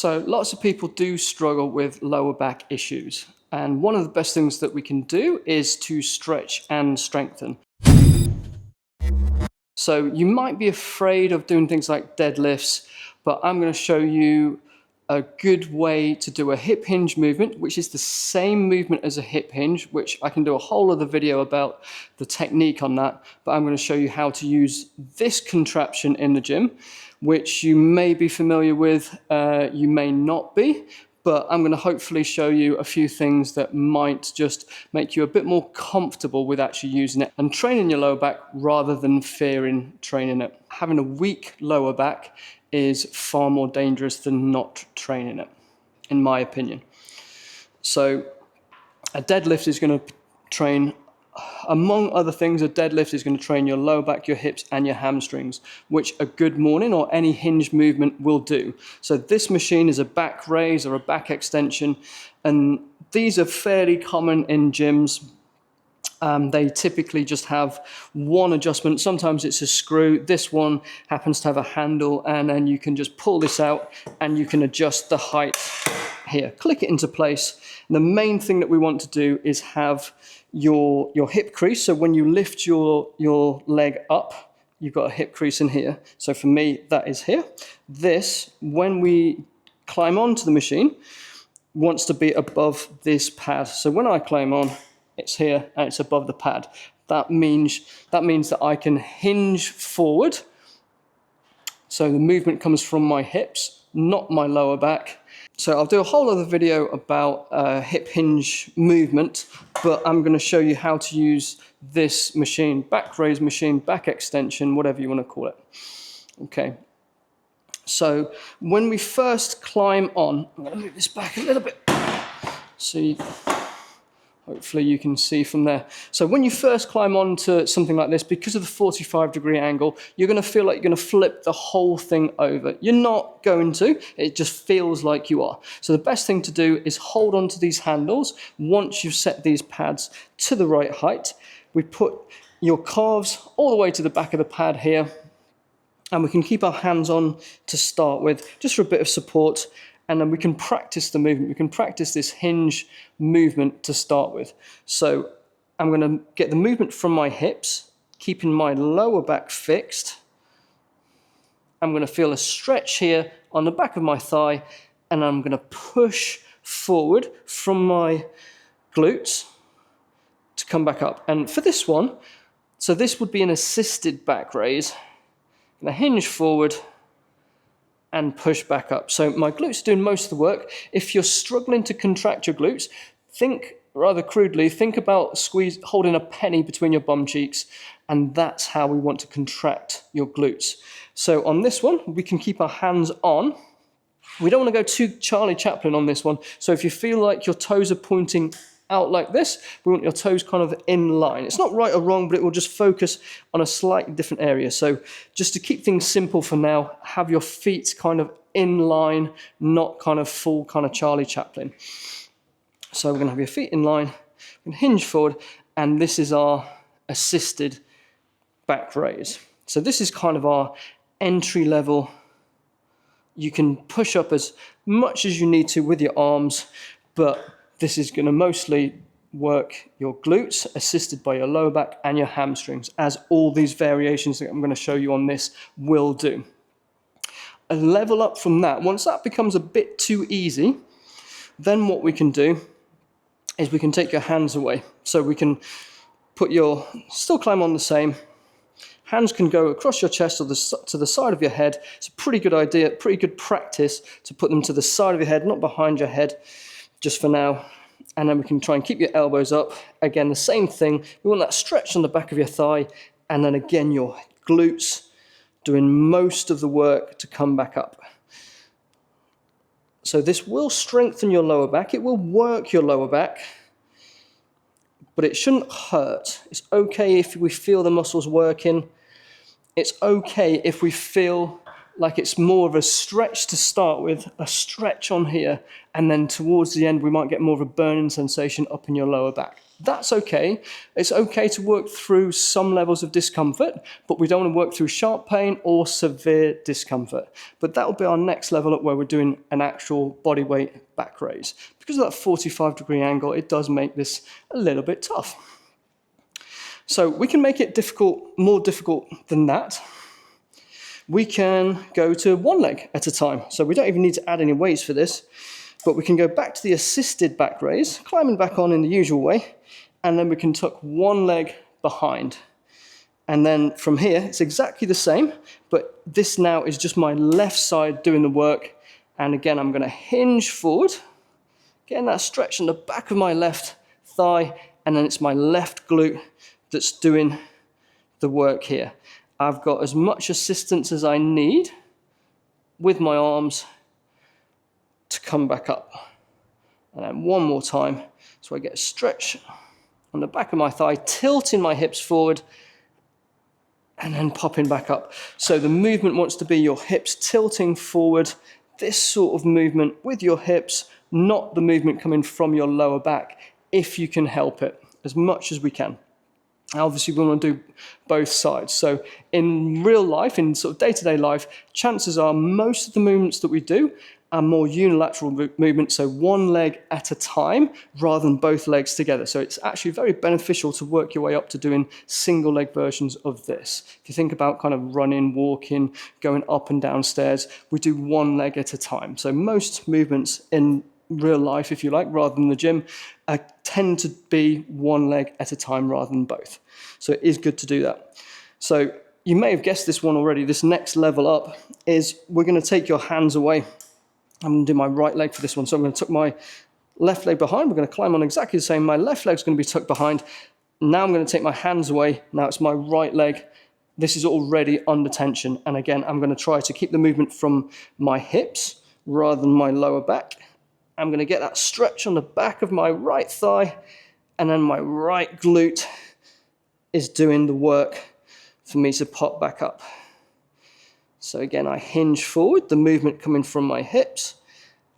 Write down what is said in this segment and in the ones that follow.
So lots of people do struggle with lower back issues, and one of the best things that we can do is to stretch and strengthen. So you might be afraid of doing things like deadlifts, but I'm going to show you a good way to do a hip hinge movement, which is the same movement as a hip hinge, which I can do a whole other video about the technique on that, but I'm going to show you how to use this contraption in the gym, which you may be familiar with, you may not be, but I'm going to hopefully show you a few things that might just make you a bit more comfortable with actually using it and training your lower back rather than fearing training it. Having a weak lower back is far more dangerous than not training it, in my opinion. So a deadlift is going to train, among other things, a deadlift is going to train your lower back, your hips, and your hamstrings, which a good morning or any hinge movement will do. So this machine is a back raise or a back extension, and these are fairly common in gyms. They typically just have one adjustment. Sometimes it's a screw. This one happens to have a handle, and then you can just pull this out and you can adjust the height here. Click it into place. And the main thing that we want to do is have your hip crease. So when you lift your leg up, you've got a hip crease in here. So for me, that is here. This, when we climb onto the machine, wants to be above this pad. So when I climb on, it's here and it's above the pad. That means that I can hinge forward. So the movement comes from my hips, not my lower back. So I'll do a whole other video about hip hinge movement, but I'm going to show you how to use this machine, back raise machine, back extension, whatever you want to call it. Okay. So when we first climb on, I'm going to move this back a little bit. See. Hopefully you can see from there. So when you first climb onto something like this, because of the 45-degree angle, you're going to feel like you're going to flip the whole thing over. You're not going to. It just feels like you are. So the best thing to do is hold on to these handles. Once you've set these pads to the right height, we put your calves all the way to the back of the pad here, and we can keep our hands on to start with, just for a bit of support. And then we can practice the movement. We can practice this hinge movement to start with. So I'm going to get the movement from my hips, keeping my lower back fixed. I'm going to feel a stretch here on the back of my thigh, and I'm going to push forward from my glutes to come back up. And for this one, so this would be an assisted back raise. I'm going to hinge forward and push back up. So my glutes are doing most of the work. If you're struggling to contract your glutes, think rather crudely, think about holding a penny between your bum cheeks, and that's how we want to contract your glutes. So on this one, we can keep our hands on. We don't want to go too Charlie Chaplin on this one. So if you feel like your toes are pointing out like this, we want your toes kind of in line. It's not right or wrong, but it will just focus on a slightly different area. So just to keep things simple for now, have your feet kind of in line, not kind of full kind of Charlie Chaplin. So we're going to have your feet in line, we can hinge forward, and this is our assisted back raise. So this is kind of our entry level. You can push up as much as you need to with your arms, but this is going to mostly work your glutes, assisted by your lower back and your hamstrings, as all these variations that I'm going to show you on this will do. A level up from that, once that becomes a bit too easy, then what we can do is we can take your hands away. So we can still climb on the same. Hands can go across your chest or to the side of your head. It's a pretty good idea, pretty good practice to put them to the side of your head, not behind your head, just for now. And then we can try and keep your elbows up. Again, the same thing. We want that stretch on the back of your thigh, and then again your glutes doing most of the work to come back up. So this will strengthen your lower back. It will work your lower back, but it shouldn't hurt. It's okay if we feel the muscles working. It's okay if we feel like it's more of a stretch to start with, a stretch on here, and then towards the end we might get more of a burning sensation up in your lower back. That's okay. It's okay to work through some levels of discomfort, but we don't want to work through sharp pain or severe discomfort. But that will be our next level up where we're doing an actual body weight back raise. Because of that 45-degree angle, it does make this a little bit tough. So we can make it difficult, more difficult than that. We can go to one leg at a time. So we don't even need to add any weights for this, but we can go back to the assisted back raise, climbing back on in the usual way, and then we can tuck one leg behind. And then from here, it's exactly the same, but this now is just my left side doing the work. And again, I'm gonna hinge forward, getting that stretch on the back of my left thigh, and then it's my left glute that's doing the work here. I've got as much assistance as I need with my arms to come back up. And then one more time, so I get a stretch on the back of my thigh, tilting my hips forward, and then popping back up. So the movement wants to be your hips tilting forward, this sort of movement with your hips, not the movement coming from your lower back, if you can help it, as much as we can. Obviously, we want to do both sides. So in real life, in sort of day-to-day life, chances are most of the movements that we do are more unilateral movements, so one leg at a time rather than both legs together. So it's actually very beneficial to work your way up to doing single leg versions of this. If you think about kind of running, walking, going up and down stairs, we do one leg at a time. So most movements in real life, if you like, rather than the gym, tend to be one leg at a time rather than both. So it is good to do that. So you may have guessed this one already. This next level up is we're going to take your hands away. I'm going to do my right leg for this one. So I'm going to tuck my left leg behind. We're going to climb on exactly the same. My left leg's going to be tucked behind. Now I'm going to take my hands away. Now it's my right leg. This is already under tension. And again, I'm going to try to keep the movement from my hips rather than my lower back. I'm going to get that stretch on the back of my right thigh, and then my right glute is doing the work for me to pop back up. So again, I hinge forward, the movement coming from my hips,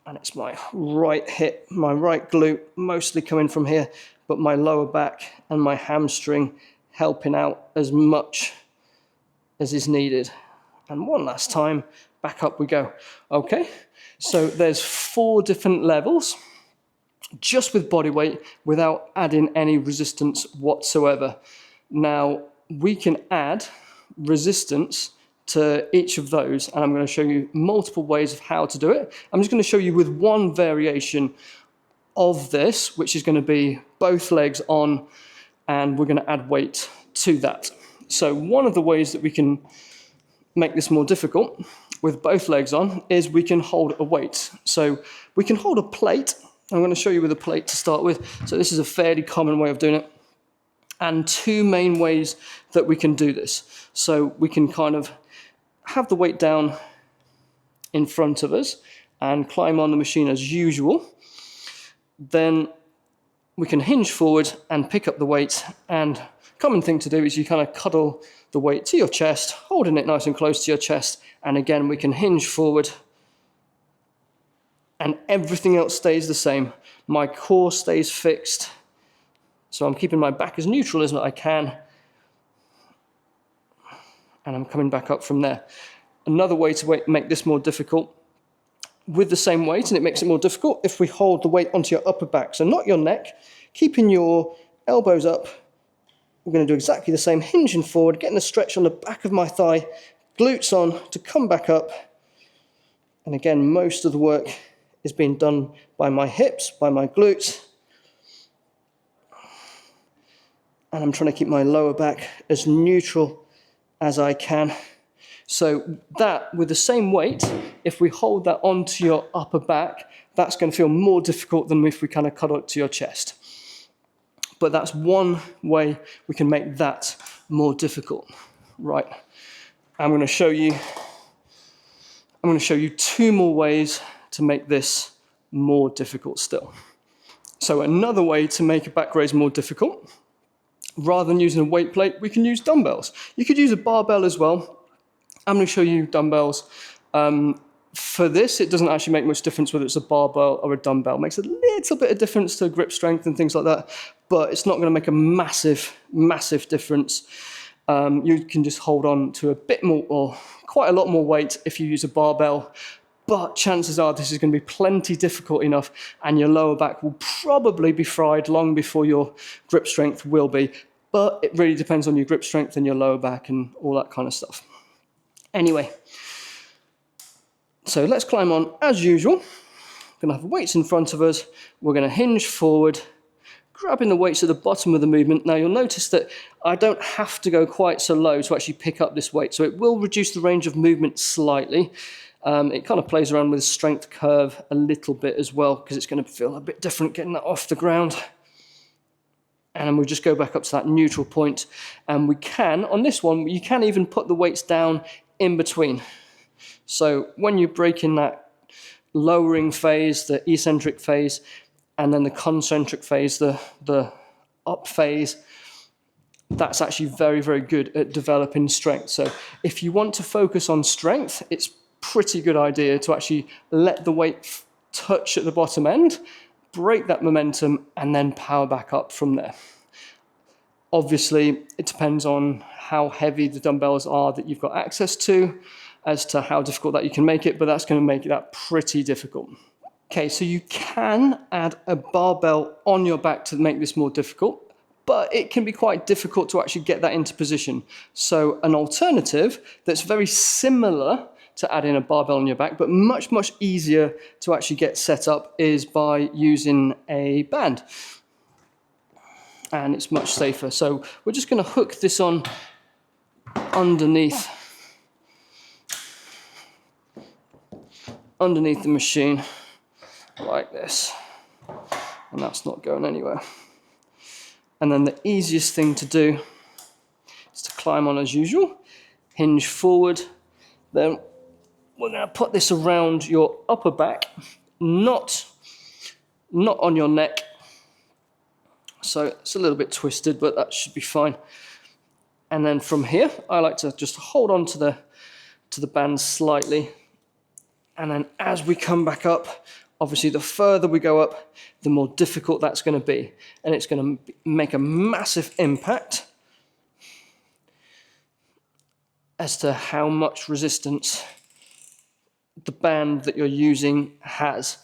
and it's my right hip, my right glute mostly coming from here, but my lower back and my hamstring helping out as much as is needed. And one last time, back up we go. Okay, so there's 4 different levels, just with body weight, without adding any resistance whatsoever. Now, we can add resistance to each of those, and I'm going to show you multiple ways of how to do it. I'm just going to show you with one variation of this, which is going to be both legs on, and we're going to add weight to that. So one of the ways that we can make this more difficult with both legs on is we can hold a weight. So we can hold a plate. I'm going to show you with a plate to start with. So this is a fairly common way of doing it. And 2 main ways that we can do this. So we can kind of have the weight down in front of us and climb on the machine as usual. Then we can hinge forward and pick up the weight. And common thing to do is you kind of cuddle the weight to your chest, holding it nice and close to your chest. And again, we can hinge forward and everything else stays the same. My core stays fixed. So I'm keeping my back as neutral as I can. And I'm coming back up from there. Another way to make this more difficult, with the same weight, and it makes it more difficult if we hold the weight onto your upper back. So not your neck, keeping your elbows up. We're going to do exactly the same, hinging forward, getting a stretch on the back of my thigh, glutes on to come back up. And again, most of the work is being done by my hips, by my glutes. And I'm trying to keep my lower back as neutral as I can. So that, with the same weight, if we hold that onto your upper back, that's going to feel more difficult than if we kind of cuddle it to your chest. But that's one way we can make that more difficult. Right, I'm going to show you 2 more ways to make this more difficult still. So another way to make a back raise more difficult, rather than using a weight plate, we can use dumbbells. You could use a barbell as well. I'm going to show you dumbbells. For this, it doesn't actually make much difference whether it's a barbell or a dumbbell. It makes a little bit of difference to grip strength and things like that, but it's not going to make a massive, massive difference. You can just hold on to a bit more, or quite a lot more weight if you use a barbell, but chances are this is going to be plenty difficult enough, and your lower back will probably be fried long before your grip strength will be. But it really depends on your grip strength and your lower back and all that kind of stuff. Anyway, so let's climb on as usual. We're going to have weights in front of us. We're going to hinge forward, grabbing the weights at the bottom of the movement. Now you'll notice that I don't have to go quite so low to actually pick up this weight, so it will reduce the range of movement slightly. It kind of plays around with the strength curve a little bit as well, because it's going to feel a bit different getting that off the ground. And we'll just go back up to that neutral point. And we can, on this one, you can even put the weights down in between. So when you break in that lowering phase, the eccentric phase, and then the concentric phase, the up phase, that's actually very, very good at developing strength. So if you want to focus on strength, it's a pretty good idea to actually let the weight touch at the bottom end, break that momentum, and then power back up from there. Obviously, it depends on how heavy the dumbbells are that you've got access to, as to how difficult that you can make it, but that's going to make that pretty difficult. Okay, so you can add a barbell on your back to make this more difficult, but it can be quite difficult to actually get that into position. So an alternative that's very similar to adding a barbell on your back, but much, much easier to actually get set up, is by using a band. And it's much safer. So we're just going to hook this on underneath the machine like this, and that's not going anywhere. And then the easiest thing to do is to climb on as usual, hinge forward, then we're going to put this around your upper back, not on your neck. So it's a little bit twisted, but that should be fine. And then from here, I like to just hold on to the band slightly. And then as we come back up, obviously the further we go up, the more difficult that's going to be. And it's going to make a massive impact as to how much resistance the band that you're using has.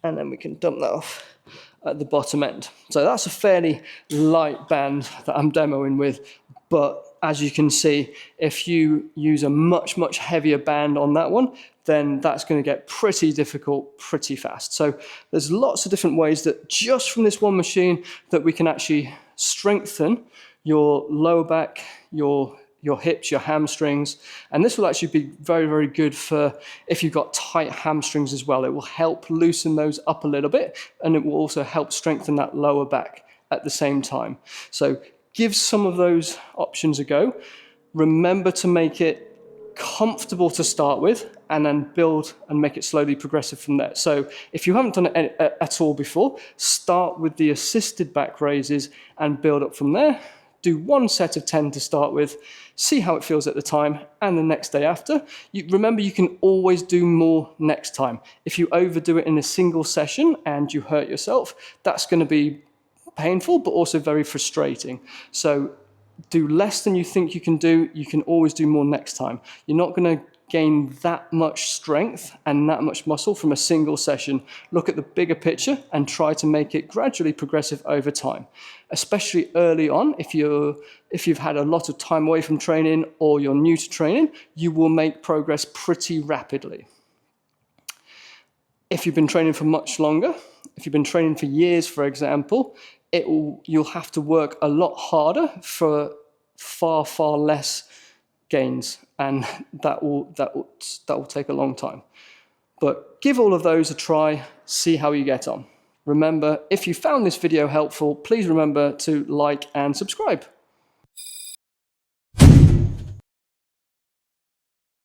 And then we can dump that off at the bottom end. So that's a fairly light band that I'm demoing with, but as you can see, if you use a much, much heavier band on that one, then that's going to get pretty difficult pretty fast. So there's lots of different ways that just from this one machine that we can actually strengthen your lower back, your hips, your hamstrings, and this will actually be very, very good for if you've got tight hamstrings as well. It will help loosen those up a little bit, and it will also help strengthen that lower back at the same time. So give some of those options a go. Remember to make it comfortable to start with, and then build and make it slowly progressive from there. So if you haven't done it at all before, start with the assisted back raises and build up from there. Do one set of 10 to start with, see how it feels at the time, and the next day after. Remember, you can always do more next time. If you overdo it in a single session and you hurt yourself, that's going to be painful, but also very frustrating. So do less than you think you can do. You can always do more next time. You're not going to gain that much strength and that much muscle from a single session. Look at the bigger picture and try to make it gradually progressive over time. Especially early on, if you've had a lot of time away from training or you're new to training, you will make progress pretty rapidly. If you've been training for much longer, if you've been training for years, for example, you'll have to work a lot harder for far, far less gains, and that will take a long time. But give all of those a try, see how you get on. Remember, if you found this video helpful, please remember to like and subscribe.